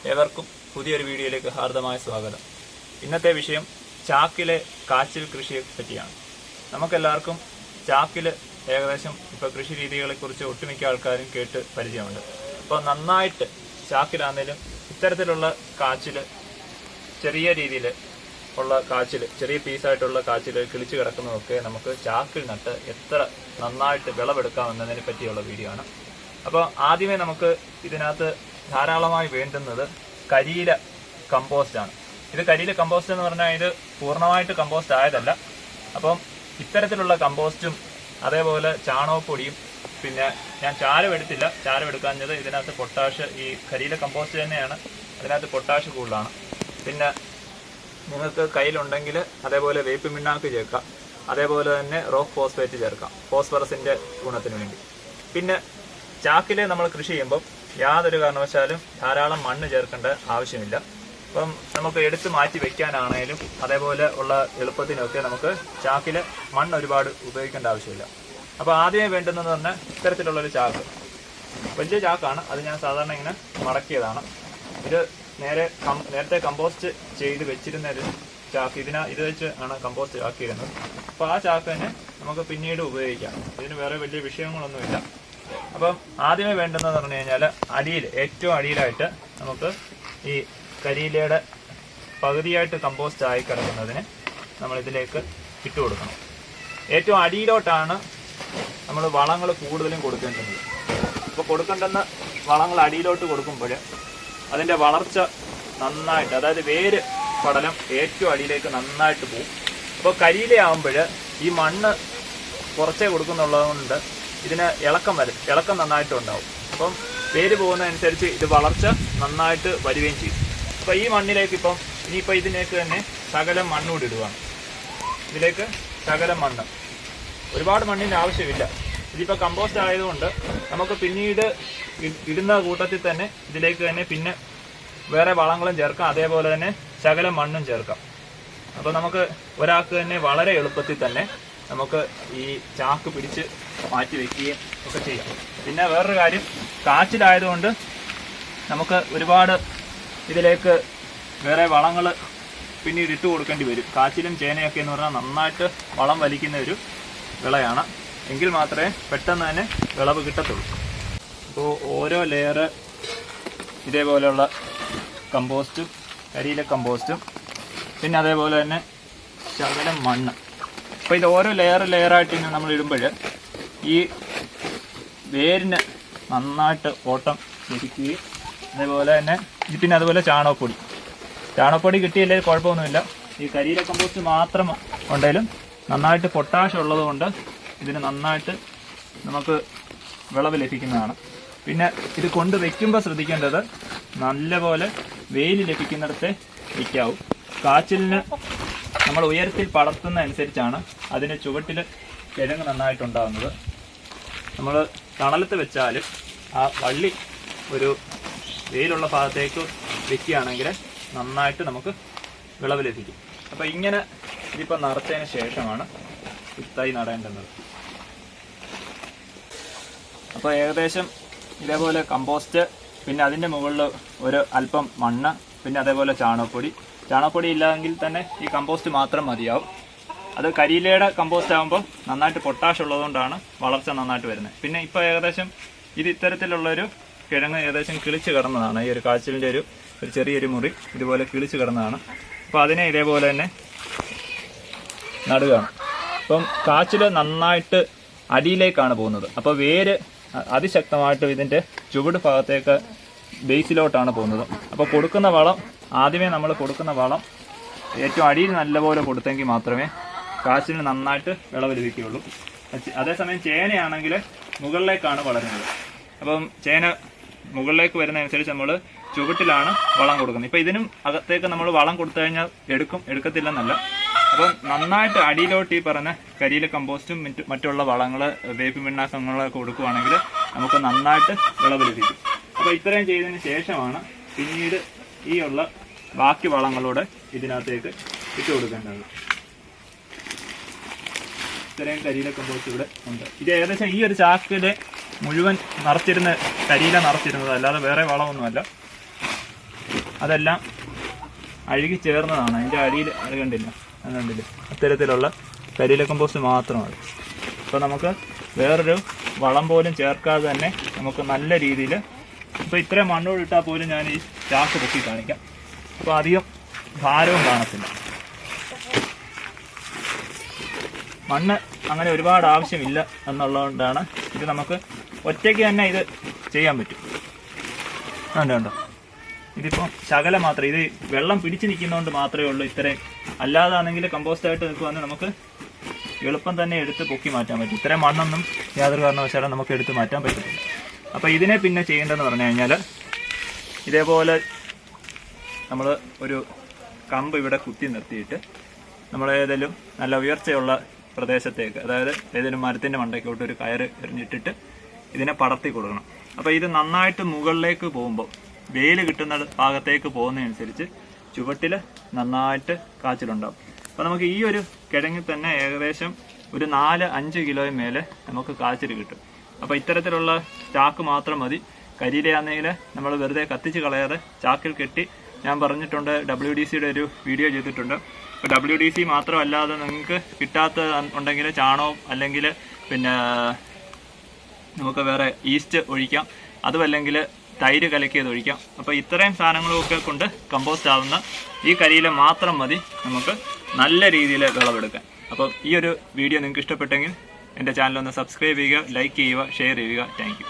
ഏവർക്കും പുതിയൊരു വീഡിയോയിലേക്ക് ഹാർദമായ സ്വാഗതം. ഇന്നത്തെ വിഷയം ചാക്കിലെ കാച്ചിൽ കൃഷിയെ പറ്റിയാണ്. നമുക്കെല്ലാവർക്കും ചാക്കിൽ ഏകദേശം ഇപ്പോൾ കൃഷി രീതികളെക്കുറിച്ച് ഒട്ടുമിക്ക ആൾക്കാരും കേട്ട് പരിചയമുണ്ട്. അപ്പോൾ നന്നായിട്ട് ചാക്കിലാണെങ്കിലും ഇത്തരത്തിലുള്ള കാച്ചിൽ, ചെറിയ രീതിയിൽ ഉള്ള കാച്ചിൽ, ചെറിയ പീസായിട്ടുള്ള കാച്ചിൽ കിളിച്ച് കിടക്കുന്നതൊക്കെ നമുക്ക് ചാക്കിൽ നട്ട് എത്ര നന്നായിട്ട് വിളവെടുക്കാമെന്നതിനെ പറ്റിയുള്ള വീഡിയോ ആണ്. അപ്പോൾ ആദ്യമേ നമുക്ക് ഇതിനകത്ത് ധാരാളമായി വേണ്ടുന്നത് കരിയില കമ്പോസ്റ്റാണ്. ഇത് കരിയില കമ്പോസ്റ്റ് എന്ന് പറഞ്ഞാൽ ഇത് പൂർണ്ണമായിട്ട് കമ്പോസ്റ്റ് ആയതല്ല. അപ്പം ഇത്തരത്തിലുള്ള കമ്പോസ്റ്റും അതേപോലെ ചാണകപ്പൊടിയും, പിന്നെ ഞാൻ ചാരം എടുത്തില്ല, ചാരം എടുക്കാഞ്ഞത് ഇതിനകത്ത് പൊട്ടാഷ്, ഈ കരിയില കമ്പോസ്റ്റ് തന്നെയാണ്, അതിനകത്ത് പൊട്ടാഷ് കൂടുതലാണ്. പിന്നെ നിങ്ങൾക്ക് കയ്യിലുണ്ടെങ്കിൽ അതേപോലെ വേപ്പ് പിണ്ണാക്ക് ചേർക്കാം, അതേപോലെ തന്നെ റോക്ക് ഫോസ്ഫേറ്റ് ചേർക്കാം, ഫോസ്ഫറസിൻ്റെ ഗുണത്തിന് വേണ്ടി. പിന്നെ ചാക്കിൽ നമ്മൾ കൃഷി ചെയ്യുമ്പം യാതൊരു കാരണവശാലും ധാരാളം മണ്ണ് ചേർക്കേണ്ട ആവശ്യമില്ല. അപ്പം നമുക്ക് എടുത്ത് മാറ്റി വെക്കാനാണേലും അതേപോലെ ഉള്ള എളുപ്പത്തിനൊക്കെ നമുക്ക് ചാക്കിൽ മണ്ണ് ഒരുപാട് ഉപയോഗിക്കേണ്ട ആവശ്യമില്ല. അപ്പോൾ ആദ്യമേ വേണ്ടുന്നതെന്ന് പറഞ്ഞാൽ ഇത്തരത്തിലുള്ളൊരു ചാക്ക്, വലിയ ചാക്കാണ്, അത് ഞാൻ സാധാരണ ഇങ്ങനെ മടക്കിയതാണ്. ഇത് നേരത്തെ കമ്പോസ്റ്റ് ചെയ്ത് വെച്ചിരുന്ന ഒരു ചാക്ക്, ഇത് വെച്ച് ആണ് കമ്പോസ്റ്റ് ആക്കിയിരുന്നത്. അപ്പോൾ ആ ചാക്ക് തന്നെ നമുക്ക് പിന്നീട് ഉപയോഗിക്കാം, ഇതിന് വേറെ വലിയ വിഷയങ്ങളൊന്നുമില്ല. അപ്പം ആദ്യമേ വേണ്ടുന്നതെന്ന് പറഞ്ഞു കഴിഞ്ഞാൽ ഏറ്റവും അടിയിലായിട്ട് നമുക്ക് ഈ കരിയിലയുടെ പകുതിയായിട്ട് കമ്പോസ്റ്റ് ആയി കിടക്കുന്നതിന് നമ്മളിതിലേക്ക് ഇട്ട് കൊടുക്കണം. ഏറ്റവും അടിയിലോട്ടാണ് നമ്മൾ വളങ്ങൾ കൂടുതലും കൊടുക്കേണ്ടത്. അപ്പോൾ കൊടുക്കേണ്ടുന്ന വളങ്ങൾ അടിയിലോട്ട് കൊടുക്കുമ്പോൾ അതിൻ്റെ വളർച്ച നന്നായിട്ട്, അതായത് വേര് പടലം ഏറ്റവും അടിയിലേക്ക് നന്നായിട്ട് പോകും. അപ്പോൾ കരിയിലയാകുമ്പോൾ ഈ മണ്ണ് കുറച്ചേ കൊടുക്കുന്നുള്ളതുകൊണ്ട് ഇതിന് ഇളക്കം നന്നായിട്ട് ഉണ്ടാവും. അപ്പം വേര് പോകുന്നതനുസരിച്ച് ഇത് വളർച്ച നന്നായിട്ട് വരികയും ചെയ്യും. അപ്പോൾ ഈ മണ്ണിലേക്ക് ഇനിയിപ്പോൾ ഇതിലേക്ക് തന്നെ ശകലം മണ്ണൂടി ഇടുകയാണ്. ഇതിലേക്ക് ശകലം മണ്ണ്, ഒരുപാട് മണ്ണിൻ്റെ ആവശ്യമില്ല. ഇതിപ്പോൾ കമ്പോസ്റ്റ് ആയതുകൊണ്ട് നമുക്ക് പിന്നീട് ഇടുന്ന കൂട്ടത്തിൽ തന്നെ ഇതിലേക്ക് തന്നെ പിന്നെ വേറെ വളങ്ങളും ചേർക്കാം, അതേപോലെ തന്നെ ശകലം മണ്ണും ചേർക്കാം. അപ്പോൾ നമുക്ക് ഒരാൾക്ക് തന്നെ വളരെ എളുപ്പത്തിൽ തന്നെ നമുക്ക് ഈ ചാക്ക് പിടിച്ച് മാറ്റി വയ്ക്കുകയും ഒക്കെ ചെയ്യാം. പിന്നെ വേറൊരു കാര്യം, കാച്ചിലായതുകൊണ്ട് നമുക്ക് ഒരുപാട് ഇതിലേക്ക് വേറെ വളങ്ങൾ പിന്നീട് ഇട്ട് കൊടുക്കേണ്ടി വരും. കാച്ചിലും ചേനയൊക്കെ എന്ന് പറഞ്ഞാൽ നന്നായിട്ട് വളം വലിക്കുന്ന ഒരു വിളയാണ്, എങ്കിൽ മാത്രമേ പെട്ടെന്ന് തന്നെ വിളവ് കിട്ടത്തുള്ളൂ. അപ്പോൾ ഓരോ ലെയർ ഇതേപോലെയുള്ള കമ്പോസ്റ്റും, കരിയില കമ്പോസ്റ്റും, പിന്നെ അതേപോലെ തന്നെ ശകലം മണ്ണ്. അപ്പോൾ ഇത് ഓരോ ലെയറായിട്ട് ഇങ്ങനെ നമ്മൾ ഇടുമ്പോൾ ഈ വേരിന് നന്നായിട്ട് ഓട്ടം ലഭിക്കുകയും, അതേപോലെ തന്നെ പിന്നെ അതുപോലെ ചാണകപ്പൊടി കിട്ടിയില്ലേ കുഴപ്പമൊന്നുമില്ല. ഈ കരിയില കമ്പോസ്റ്റ് മാത്രം ഉണ്ടെങ്കിലും നന്നായിട്ട് പൊട്ടാഷ് ഉള്ളത് കൊണ്ട് ഇതിന് നന്നായിട്ട് നമുക്ക് വിളവ് ലഭിക്കുന്നതാണ്. പിന്നെ ഇത് കൊണ്ട് വയ്ക്കുമ്പോൾ ശ്രദ്ധിക്കേണ്ടത് നല്ലപോലെ വെയിൽ ലഭിക്കുന്നിടത്തെ വയ്ക്കാവൂ. കാച്ചിലിന് നമ്മൾ ഉയരത്തിൽ പടർത്തുന്ന അനുസരിച്ചാണ് അതിൻ്റെ ചുവട്ടിൽ കിഴങ്ങ് നന്നായിട്ടുണ്ടാകുന്നത്. നമ്മൾ തണലത്ത് വെച്ചാൽ ആ വള്ളി ഒരു വെയിലുള്ള ഭാഗത്തേക്ക് വെക്കുകയാണെങ്കിൽ നന്നായിട്ട് നമുക്ക് വിളവ് ലഭിക്കും. അപ്പോൾ ഇങ്ങനെ ഇതിപ്പോൾ നിറച്ചതിന് ശേഷമാണ് വിത്തായി നടേണ്ടുന്നത്. അപ്പോൾ ഏകദേശം ഇതേപോലെ കമ്പോസ്റ്റ്, പിന്നെ അതിൻ്റെ മുകളിൽ ഒരു അല്പം മണ്ണ്, പിന്നെ അതേപോലെ ചാണകപ്പൊടി ഇല്ലെങ്കിൽ തന്നെ ഈ കമ്പോസ്റ്റ് മാത്രം മതിയാവും. അത് കരിയിലയുടെ കമ്പോസ്റ്റ് ആകുമ്പോൾ നന്നായിട്ട് പൊട്ടാഷ് ഉള്ളതുകൊണ്ടാണ് വളർച്ച നന്നായിട്ട് വരുന്നത്. പിന്നെ ഇപ്പോൾ ഏകദേശം ഇത് ഇത്തരത്തിലുള്ളൊരു കിഴങ്ങ് ഏകദേശം കിളിച്ച് കിടന്നതാണ്. ഈ ഒരു കാച്ചിലിൻ്റെ ഒരു ചെറിയൊരു മുറി ഇതുപോലെ കിളിച്ച് കിടന്നതാണ്. അപ്പോൾ അതിനെ ഇതേപോലെ തന്നെ നടുകയാണ്. അപ്പം കാച്ചിൽ നന്നായിട്ട് അടിയിലേക്കാണ് പോകുന്നത്. അപ്പോൾ വേര് അതിശക്തമായിട്ട് ഇതിൻ്റെ ചുവട് ഭാഗത്തേക്ക് ബേസിലോട്ടാണ് പോകുന്നത്. അപ്പോൾ ആദ്യമേ നമ്മൾ കൊടുക്കുന്ന വളം ഏറ്റവും അടിയിൽ നല്ലപോലെ കൊടുത്തെങ്കിൽ മാത്രമേ കാച്ചിന് നന്നായിട്ട് വിളവ് ലഭിക്കുകയുള്ളൂ. അതേസമയം ചേനയാണെങ്കിൽ മുകളിലേക്കാണ് വളരുന്നത്. അപ്പം ചേന മുകളിലേക്ക് വരുന്നതനുസരിച്ച് നമ്മൾ ചുവട്ടിലാണ് വളം കൊടുക്കുന്നത്. ഇപ്പോൾ ഇതിനും അകത്തേക്ക് നമ്മൾ വളം കൊടുത്തു കഴിഞ്ഞാൽ എടുക്കത്തില്ലെന്നല്ല. അപ്പം നന്നായിട്ട് അടിയിലോട്ട് ഈ പറഞ്ഞ കരിയില കമ്പോസ്റ്റും മറ്റുള്ള വളങ്ങൾ, വേപ്പ് പിണ്ണാക്കങ്ങളൊക്കെ കൊടുക്കുകയാണെങ്കിൽ നമുക്ക് നന്നായിട്ട് വിളവ് ലഭിക്കും. അപ്പോൾ ഇത്രയും ചെയ്തതിന് ശേഷമാണ് പിന്നീട് ഈ ഉള്ള ബാക്കി വളങ്ങളോടെ ഇതിനകത്തേക്ക് ഇട്ട് കൊടുക്കേണ്ടത്. ഇത്രയും കരിയില കമ്പോസ്റ്റ് ഇവിടെ ഉണ്ട്. ഇത് ഏകദേശം ഈ ഒരു ചാക്കില് മുഴുവൻ കരിയില നിറച്ചിരുന്നത്, അല്ലാതെ വേറെ വളമൊന്നുമല്ല. അതെല്ലാം അഴുകി ചേർന്നതാണ്. അതിൻ്റെ അടിയിൽ അത് കണ്ടില്ല, അത്തരത്തിലുള്ള കരിയില കമ്പോസ്റ്റ് മാത്രമാണ്. അപ്പോൾ നമുക്ക് വേറൊരു വളം പോലും ചേർക്കാതെ തന്നെ നമുക്ക് നല്ല രീതിയിൽ, ഇപ്പോൾ ഇത്രയും മണ്ണോട് ഇട്ടാൽ പോലും ഞാൻ ഈ ചാക്ക് പൊക്കി കാണിക്കാം. അപ്പോൾ അധികം ഭാരവും കാണത്തില്ല. മണ്ണ് അങ്ങനെ ഒരുപാട് ആവശ്യമില്ല എന്നുള്ളതുകൊണ്ടാണ് ഇത് നമുക്ക് ഒറ്റയ്ക്ക് തന്നെ ഇത് ചെയ്യാൻ പറ്റും. കണ്ടോ, ഇതിപ്പോൾ ശകലം മാത്രമേ, ഇത് വെള്ളം പിടിച്ച് നിൽക്കുന്നതുകൊണ്ട് മാത്രമേ ഉള്ളൂ ഇത്രയും. അല്ലാതാണെങ്കിൽ കമ്പോസ്റ്റായിട്ട് നിൽക്കുവാണെങ്കിൽ നമുക്ക് എളുപ്പം തന്നെ എടുത്ത് പൊക്കി മാറ്റാൻ പറ്റും. ഇത്രയും മണ്ണൊന്നും യാതൊരു കാരണവശാലും നമുക്ക് എടുത്ത് മാറ്റാൻ പറ്റത്തില്ല. അപ്പോൾ ഇതിനെ പിന്നെ ചെയ്യേണ്ടതെന്ന് പറഞ്ഞു കഴിഞ്ഞാൽ, ഇതേപോലെ നമ്മൾ ഒരു കമ്പ് ഇവിടെ കുത്തി നിർത്തിയിട്ട് നമ്മൾ ഏതെങ്കിലും നല്ല ഉയർച്ചയുള്ള പ്രദേശത്തേക്ക്, അതായത് ഏതെങ്കിലും മരത്തിൻ്റെ മണ്ടയ്ക്കോട്ട് ഒരു കയറ് എറിഞ്ഞിട്ടിട്ട് ഇതിനെ പടർത്തി കൊടുക്കണം. അപ്പോൾ ഇത് നന്നായിട്ട് മുകളിലേക്ക് പോകുമ്പോൾ, വെയിൽ കിട്ടുന്ന ഭാഗത്തേക്ക് പോകുന്നതനുസരിച്ച് ചുവട്ടിൽ നന്നായിട്ട് കാച്ചിലുണ്ടാവും. അപ്പോൾ നമുക്ക് ഈ ഒരു കിഴങ്ങിൽ തന്നെ ഏകദേശം ഒരു 4-5 കിലോയും മേലെ നമുക്ക് കാച്ചിൽ കിട്ടും. അപ്പോൾ ഇത്തരത്തിലുള്ള ചാക്ക് മാത്രം മതി. കരിയിലയാണെങ്കിൽ നമ്മൾ വെറുതെ കത്തിച്ച് കളയാതെ ചാക്കിൽ കെട്ടി, ഞാൻ പറഞ്ഞിട്ടുണ്ട്, WDCയുടെ ഒരു വീഡിയോ ചെയ്തിട്ടുണ്ട്. ഇപ്പോൾ WDC മാത്രമല്ലാതെ നിങ്ങൾക്ക് കിട്ടാത്ത ഉണ്ടെങ്കിൽ ചാണകം, അല്ലെങ്കിൽ പിന്നെ നമുക്ക് വേറെ ഈസ്റ്റ് ഒഴിക്കാം, അതുമല്ലെങ്കിൽ തൈര് കലക്കിയത് ഒഴിക്കാം. അപ്പോൾ ഇത്രയും സാധനങ്ങളൊക്കെ കൊണ്ട് കമ്പോസ്റ്റ് ആവുന്ന ഈ കരിയില മാത്രം മതി നമുക്ക് നല്ല രീതിയിൽ വിളവെടുക്കാൻ. അപ്പം ഈ ഒരു വീഡിയോ നിങ്ങൾക്ക് ഇഷ്ടപ്പെട്ടെങ്കിൽ എൻ്റെ ചാനൽ ഒന്ന് സബ്സ്ക്രൈബ് ചെയ്യുക, ലൈക്ക് ചെയ്യുക, ഷെയർ ചെയ്യുക. Thank you.